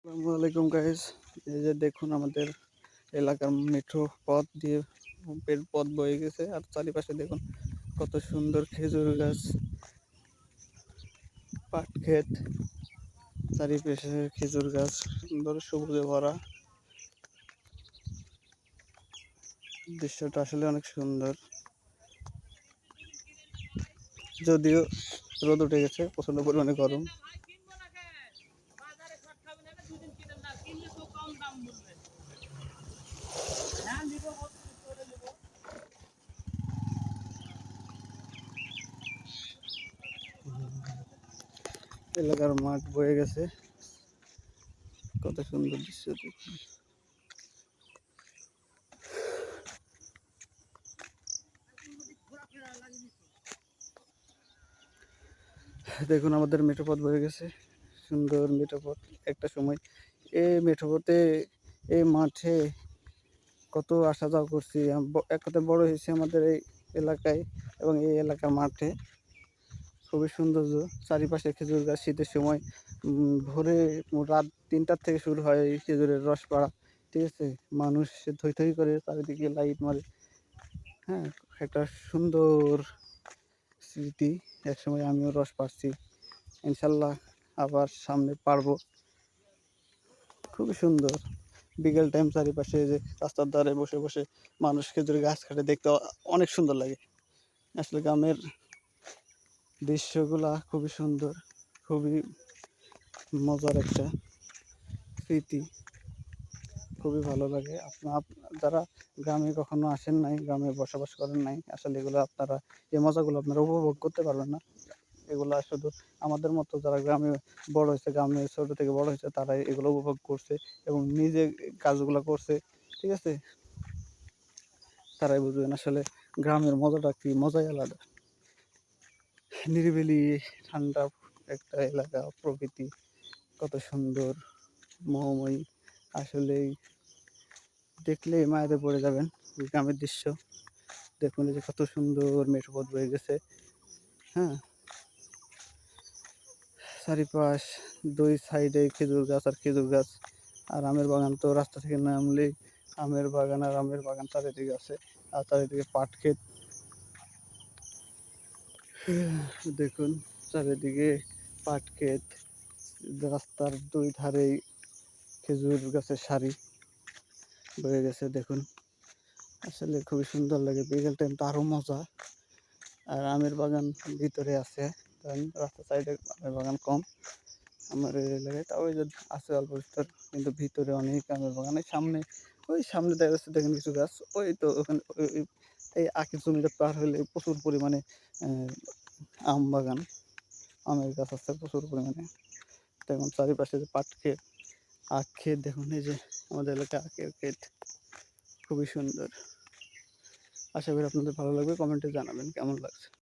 আসসালামু আলাইকুম গাইস। এই যে দেখুন আমাদের এলাকার মেঠো পথ দিয়ে পথ বয়ে গেছে, আর চারিপাশে দেখুন কত সুন্দর খেজুর গাছ, পাট ক্ষেত, চারিপাশে খেজুর গাছ সুন্দর সবুজে ভরা। দৃশ্যটা আসলে অনেক সুন্দর, যদিও রোদ উঠে গেছে, প্রচন্ড পরিমাণে গরম। এলাকার মাঠ বয়ে গেছে, কত সুন্দর দৃশ্য দেখুন। দেখুন আমাদের মেঠো পথ বয়ে গেছে, সুন্দর মেঠো পথ। একটা সময় এই মেঠো পথে, এই মাঠে কত আসা যাওয়া করছি। এক কথায় বড় হয়েছে আমাদের এই এলাকায়, এবং এই এলাকার মাঠে খুবই সৌন্দর্য। চারিপাশে খেজুর গাছ, শীতের সময় ভোরে রাত ৩টার থেকে শুরু হয় এই খেজুরের রস পড়া। ঠিক আছে, মানুষ থই থই করে চারিদিকে লাইট মারে। হ্যাঁ, একটা সুন্দর স্মৃতি। একসময় আমিও রস পাড়ছি, ইনশাল্লাহ আবার সামনে পারবো। খুবই সুন্দর। বিকেল টাইম চারিপাশে যে রাস্তার ধারে বসে বসে মানুষ খেজুর গাছ কাটে, দেখতে অনেক সুন্দর লাগে। আসলে গ্রামের দৃশ্যগুলা খুবই সুন্দর, খুবই মজার একটা স্মৃতি, খুবই ভালো লাগে। যারা গ্রামে কখনো আসেন নাই, গ্রামে বসবাস করেন নাই, আসলে এগুলো আপনারা, এই মজাগুলো আপনারা উপভোগ করতে পারবেন না। এগুলা শুধু আমাদের মতো যারা গ্রামে বড় হয়েছে, গ্রামে ছোট থেকে বড় হয়েছে, তারাই এগুলো উপভোগ করছে এবং নিজে কাজগুলো করছে। ঠিক আছে, তারাই বুঝবেন আসলে গ্রামের মজাটা কি, মজাই আলাদা। নিরিবিলি ঠান্ডা একটা এলাকা, প্রকৃতি কত সুন্দর, মোহময়ী। আসলেই দেখলেই মায়াতে পড়ে যাবেন গ্রামের দৃশ্য। দেখুন এই যে কত সুন্দর মেঠো পথ বয়ে গেছে। হ্যাঁ, চারিপাশ দুই সাইডে খেজুর গাছ আর খেজুর গাছ, আর আমের বাগান। তো রাস্তা থেকে নামলেই আমের বাগান আর আমের বাগান চারিদিকে আছে, আর চারিদিকে পাট ক্ষেত। দেখুন চারিদিকে পাট ক্ষেত, রাস্তার দুই ধারেই খেজুর গাছের সারি বয়ে গেছে। দেখুন আসলে খুবই সুন্দর লাগে। বিকেল টাইম তো আরও মজা। আর আমের বাগান ভিতরে আছে, কারণ রাস্তার সাইডে আমের বাগান কম আমার এই এলাকায়। তাও ওই যে আছে অল্প বিস্তর, কিন্তু ভিতরে অনেক আমের বাগান। এই সামনে, ওই সামনে দেখা যাচ্ছে দেখেন কিছু গাছ, ওই তো ওখানে এই আখের জমিটা পার হলে প্রচুর পরিমাণে আম বাগান, আমের গাছ আছে প্রচুর পরিমাণে। দেখুন চারিপাশে যে পাট ক্ষেত, আখ ক্ষেত। দেখুন এই যে আমাদের এলাকায় আখের ক্ষেত, খুবই সুন্দর। আশা করি আপনাদের ভালো লাগবে, কমেন্টে জানাবেন কেমন লাগছে।